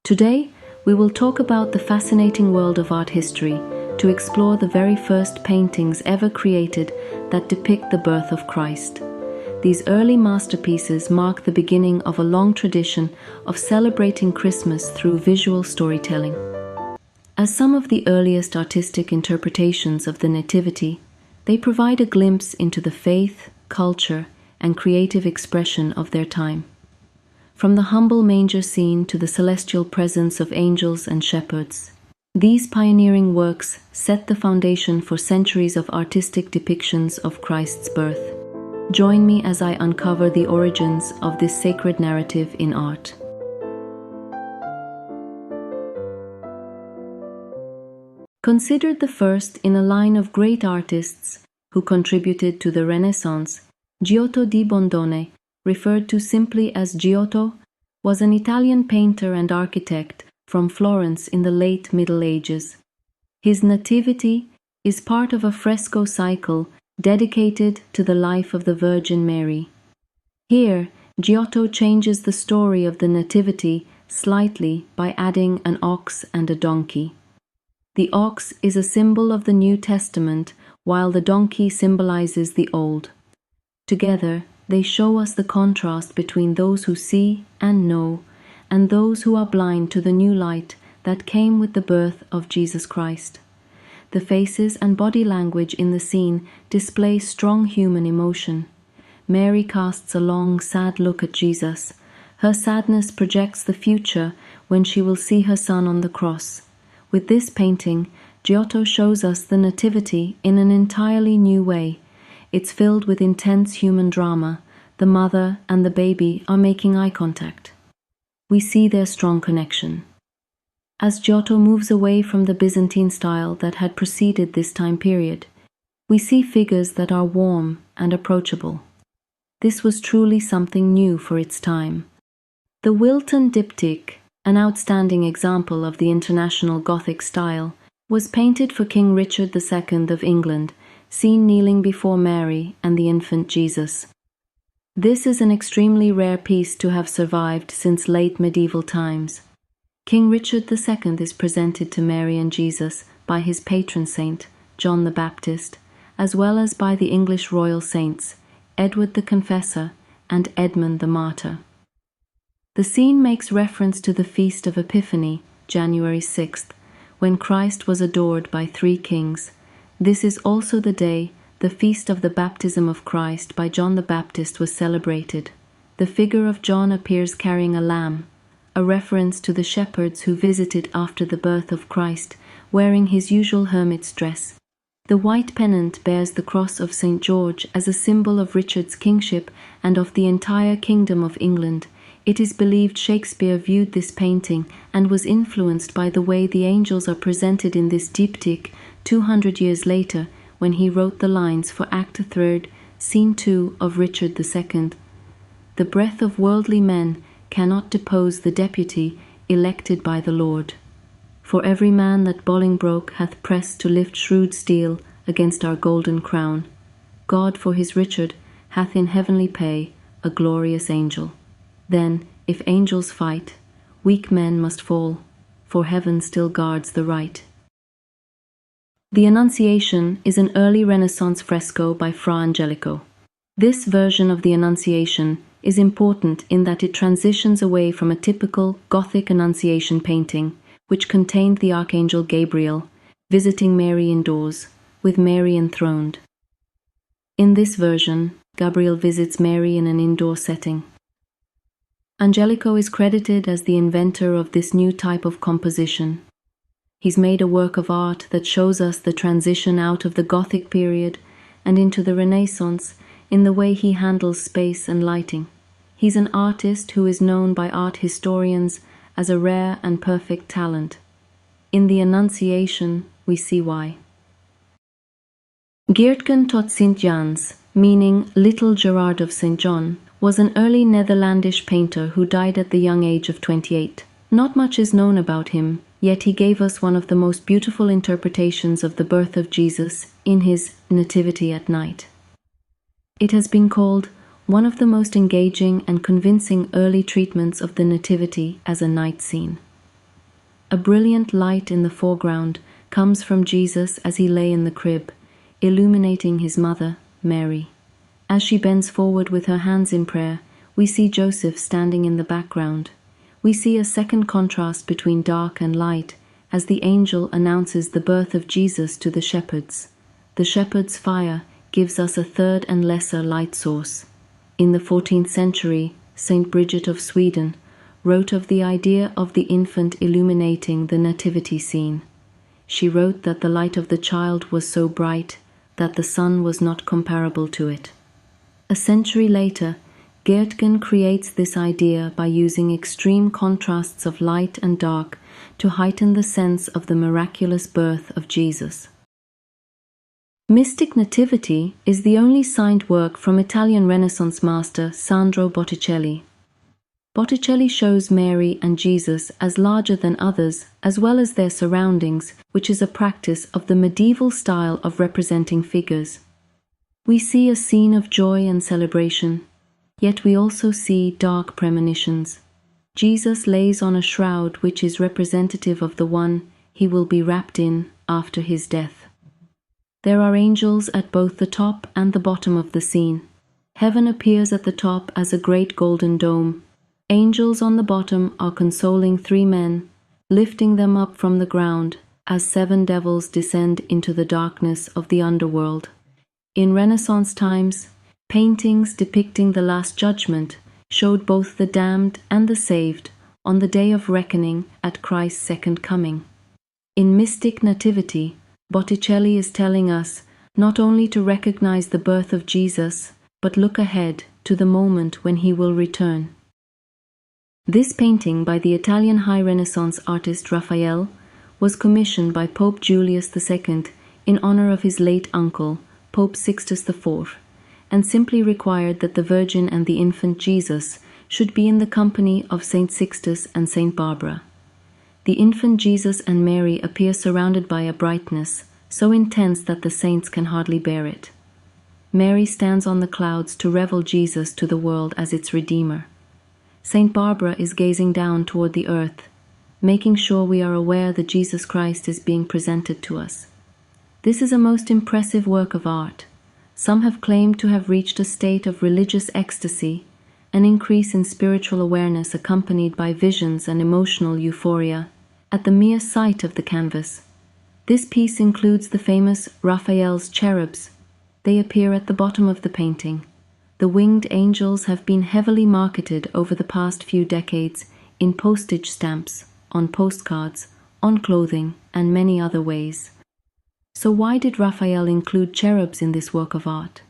Today, we will talk about the fascinating world of art history to explore the very first paintings ever created that depict the birth of Christ. These early masterpieces mark the beginning of a long tradition of celebrating Christmas through visual storytelling. As some of the earliest artistic interpretations of the Nativity, they provide a glimpse into the faith, culture, and creative expression of their time. From the humble manger scene to the celestial presence of angels and shepherds, these pioneering works set the foundation for centuries of artistic depictions of Christ's birth. Join me as I uncover the origins of this sacred narrative in art. Considered the first in a line of great artists who contributed to the Renaissance, Giotto di Bondone, referred to simply as Giotto, was an Italian painter and architect from Florence in the late Middle Ages. His Nativity is part of a fresco cycle dedicated to the life of the Virgin Mary. Here, Giotto changes the story of the Nativity slightly by adding an ox and a donkey. The ox is a symbol of the New Testament, while the donkey symbolizes the Old. Together, they show us the contrast between those who see and know, and those who are blind to the new light that came with the birth of Jesus Christ. The faces and body language in the scene display strong human emotion. Mary casts a long, sad look at Jesus. Her sadness projects the future when she will see her son on the cross. With this painting, Giotto shows us the Nativity in an entirely new way. It's filled with intense human drama. The mother and the baby are making eye contact. We see their strong connection. As Giotto moves away from the Byzantine style that had preceded this time period, we see figures that are warm and approachable. This was truly something new for its time. The Wilton Diptych, an outstanding example of the international Gothic style, was painted for King Richard II of England, seen kneeling before Mary and the infant Jesus. This is an extremely rare piece to have survived since late medieval times. King Richard II is presented to Mary and Jesus by his patron saint, John the Baptist, as well as by the English royal saints, Edward the Confessor and Edmund the Martyr. The scene makes reference to the Feast of Epiphany, January 6th, when Christ was adored by 3 kings. This is also the day the feast of the baptism of Christ by John the Baptist was celebrated. The figure of John appears carrying a lamb, a reference to the shepherds who visited after the birth of Christ, wearing his usual hermit's dress. The white pennant bears the cross of St. George as a symbol of Richard's kingship and of the entire kingdom of England. It is believed Shakespeare viewed this painting and was influenced by the way the angels are presented in this diptych 200 years later, when he wrote the lines for Act 3, Scene 2 of Richard II. The breath of worldly men cannot depose the deputy elected by the Lord. For every man that Bolingbroke hath pressed to lift shrewd steel against our golden crown, God for his Richard hath in heavenly pay a glorious angel. Then, if angels fight, weak men must fall, for heaven still guards the right. The Annunciation is an early Renaissance fresco by Fra Angelico. This version of the Annunciation is important in that it transitions away from a typical Gothic Annunciation painting, which contained the Archangel Gabriel visiting Mary indoors, with Mary enthroned. In this version, Gabriel visits Mary in an indoor setting. Angelico is credited as the inventor of this new type of composition. He's made a work of art that shows us the transition out of the Gothic period and into the Renaissance in the way he handles space and lighting. He's an artist who is known by art historians as a rare and perfect talent. In the Annunciation, we see why. Geertgen tot Sint Jans, meaning Little Gerard of St. John, was an early Netherlandish painter who died at the young age of 28. Not much is known about him, yet he gave us one of the most beautiful interpretations of the birth of Jesus in his Nativity at Night. It has been called one of the most engaging and convincing early treatments of the Nativity as a night scene. A brilliant light in the foreground comes from Jesus as he lay in the crib, illuminating his mother, Mary. As she bends forward with her hands in prayer, we see Joseph standing in the background. We see a second contrast between dark and light as the angel announces the birth of Jesus to the shepherds. The shepherd's fire gives us a third and lesser light source. In the 14th century, Saint Bridget of Sweden wrote of the idea of the infant illuminating the nativity scene. She wrote that the light of the child was so bright that the sun was not comparable to it. A century later, Geertgen creates this idea by using extreme contrasts of light and dark to heighten the sense of the miraculous birth of Jesus. Mystic Nativity is the only signed work from Italian Renaissance master Sandro Botticelli. Botticelli shows Mary and Jesus as larger than others, as well as their surroundings, which is a practice of the medieval style of representing figures. We see a scene of joy and celebration, yet we also see dark premonitions. Jesus lays on a shroud which is representative of the one he will be wrapped in after his death. There are angels at both the top and the bottom of the scene. Heaven appears at the top as a great golden dome. Angels on the bottom are consoling three men, lifting them up from the ground as seven devils descend into the darkness of the underworld. In Renaissance times, paintings depicting the Last Judgment showed both the damned and the saved on the day of reckoning at Christ's second coming. In Mystic Nativity, Botticelli is telling us not only to recognize the birth of Jesus, but look ahead to the moment when he will return. This painting by the Italian High Renaissance artist Raphael was commissioned by Pope Julius II in honor of his late uncle, Pope Sixtus IV, and simply required that the Virgin and the infant Jesus should be in the company of Saint Sixtus and Saint Barbara. The infant Jesus and Mary appear surrounded by a brightness so intense that the saints can hardly bear it. Mary stands on the clouds to reveal Jesus to the world as its Redeemer. Saint Barbara is gazing down toward the earth, making sure we are aware that Jesus Christ is being presented to us. This is a most impressive work of art. Some have claimed to have reached a state of religious ecstasy, an increase in spiritual awareness accompanied by visions and emotional euphoria, at the mere sight of the canvas. This piece includes the famous Raphael's cherubs. They appear at the bottom of the painting. The winged angels have been heavily marketed over the past few decades in postage stamps, on postcards, on clothing, and many other ways. So why did Raphael include cherubs in this work of art?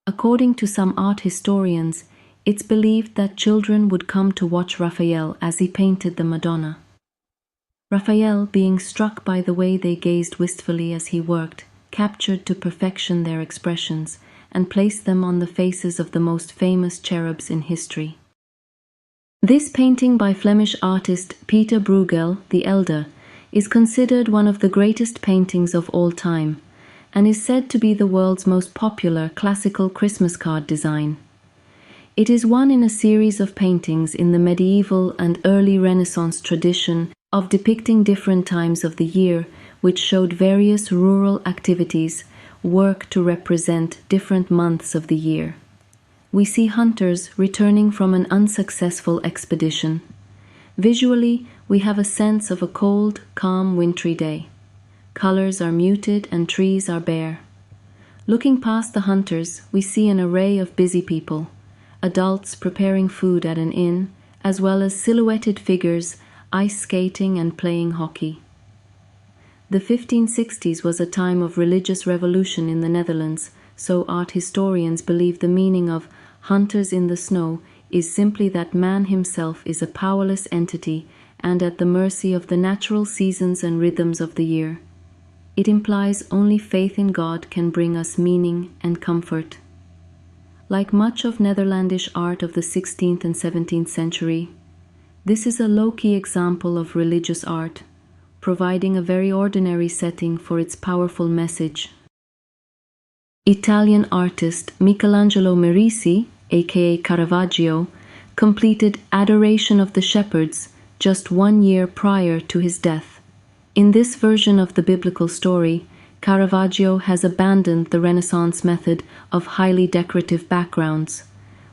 According to some art historians, it's believed that children would come to watch Raphael as he painted the Madonna. Raphael, being struck by the way they gazed wistfully as he worked, captured to perfection their expressions and placed them on the faces of the most famous cherubs in history. This painting by Flemish artist Pieter Bruegel the Elder is considered one of the greatest paintings of all time and is said to be the world's most popular classical Christmas card design. It is one in a series of paintings in the medieval and early Renaissance tradition of depicting different times of the year, which showed various rural activities work to represent different months of the year. We see hunters returning from an unsuccessful expedition. Visually, we have a sense of a cold, calm, wintry day. Colors are muted and trees are bare. Looking past the hunters, we see an array of busy people, adults preparing food at an inn, as well as silhouetted figures ice skating and playing hockey. The 1560s was a time of religious revolution in the Netherlands, so art historians believe the meaning of hunters in the snow is simply that man himself is a powerless entity and at the mercy of the natural seasons and rhythms of the year. It implies only faith in God can bring us meaning and comfort. Like much of Netherlandish art of the 16th and 17th century, this is a low-key example of religious art, providing a very ordinary setting for its powerful message. Italian artist Michelangelo Merisi, aka Caravaggio, completed Adoration of the Shepherds just 1 year prior to his death. In this version of the biblical story, Caravaggio has abandoned the Renaissance method of highly decorative backgrounds.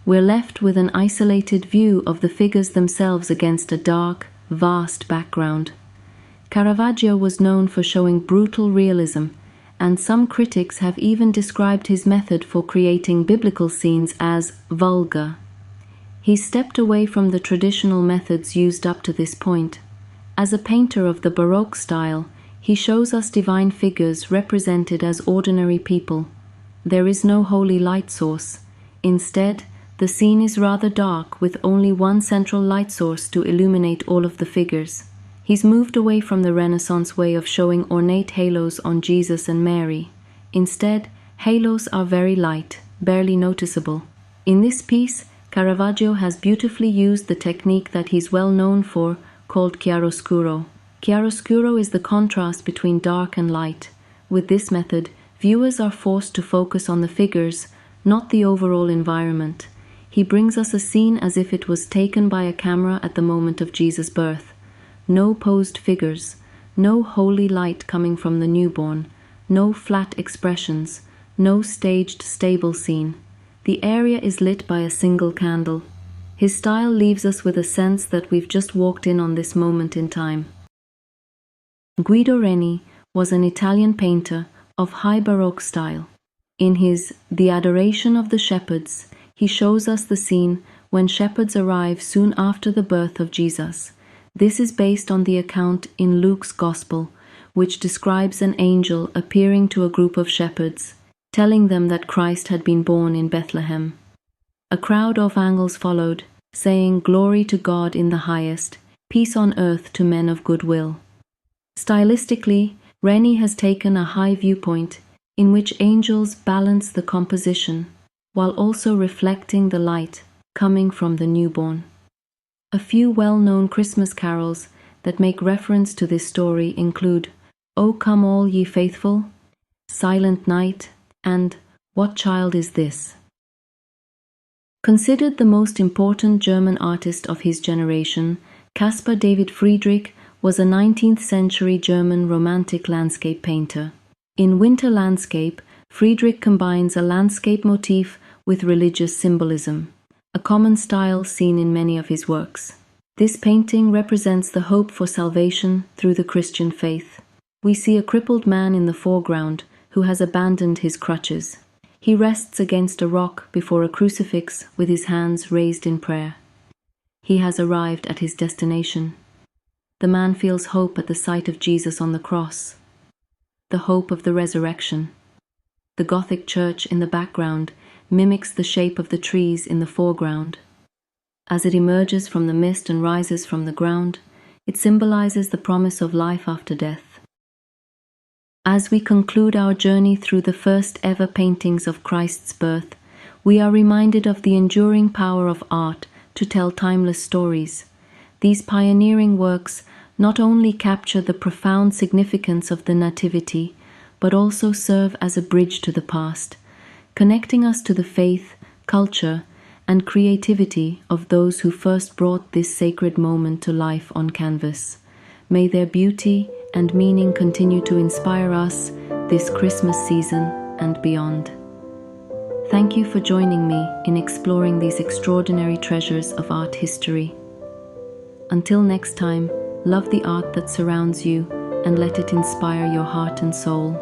We're left with an isolated view of the figures themselves against a dark, vast background. Caravaggio was known for showing brutal realism, and some critics have even described his method for creating biblical scenes as vulgar. He stepped away from the traditional methods used up to this point. As a painter of the Baroque style, he shows us divine figures represented as ordinary people. There is no holy light source. Instead, the scene is rather dark, with only one central light source to illuminate all of the figures. He's moved away from the Renaissance way of showing ornate halos on Jesus and Mary. Instead, halos are very light, barely noticeable. In this piece, Caravaggio has beautifully used the technique that he's well known for, called chiaroscuro. Chiaroscuro is the contrast between dark and light. With this method, viewers are forced to focus on the figures, not the overall environment. He brings us a scene as if it was taken by a camera at the moment of Jesus' birth. No posed figures, no holy light coming from the newborn, no flat expressions, no staged stable scene. The area is lit by a single candle. His style leaves us with a sense that we've just walked in on this moment in time. Guido Reni was an Italian painter of high Baroque style. In his The Adoration of the Shepherds, he shows us the scene when shepherds arrive soon after the birth of Jesus. This is based on the account in Luke's Gospel, which describes an angel appearing to a group of shepherds, telling them that Christ had been born in Bethlehem. A crowd of angels followed, saying, "Glory to God in the highest, peace on earth to men of good will." Stylistically, Reni has taken a high viewpoint in which angels balance the composition, while also reflecting the light coming from the newborn. A few well-known Christmas carols that make reference to this story include "O Come All Ye Faithful," "Silent Night," and "What Child Is This?" Considered the most important German artist of his generation, Caspar David Friedrich was a 19th century German romantic landscape painter. In Winter Landscape, Friedrich combines a landscape motif with religious symbolism, a common style seen in many of his works. This painting represents the hope for salvation through the Christian faith. We see a crippled man in the foreground who has abandoned his crutches. He rests against a rock before a crucifix with his hands raised in prayer. He has arrived at his destination. The man feels hope at the sight of Jesus on the cross, the hope of the resurrection. The Gothic church in the background mimics the shape of the trees in the foreground. As it emerges from the mist and rises from the ground, it symbolizes the promise of life after death. As we conclude our journey through the first ever paintings of Christ's birth, we are reminded of the enduring power of art to tell timeless stories. These pioneering works not only capture the profound significance of the Nativity, but also serve as a bridge to the past, connecting us to the faith, culture, and creativity of those who first brought this sacred moment to life on canvas. May their beauty and meaning continue to inspire us this Christmas season and beyond. Thank you for joining me in exploring these extraordinary treasures of art history. Until next time, love the art that surrounds you and let it inspire your heart and soul.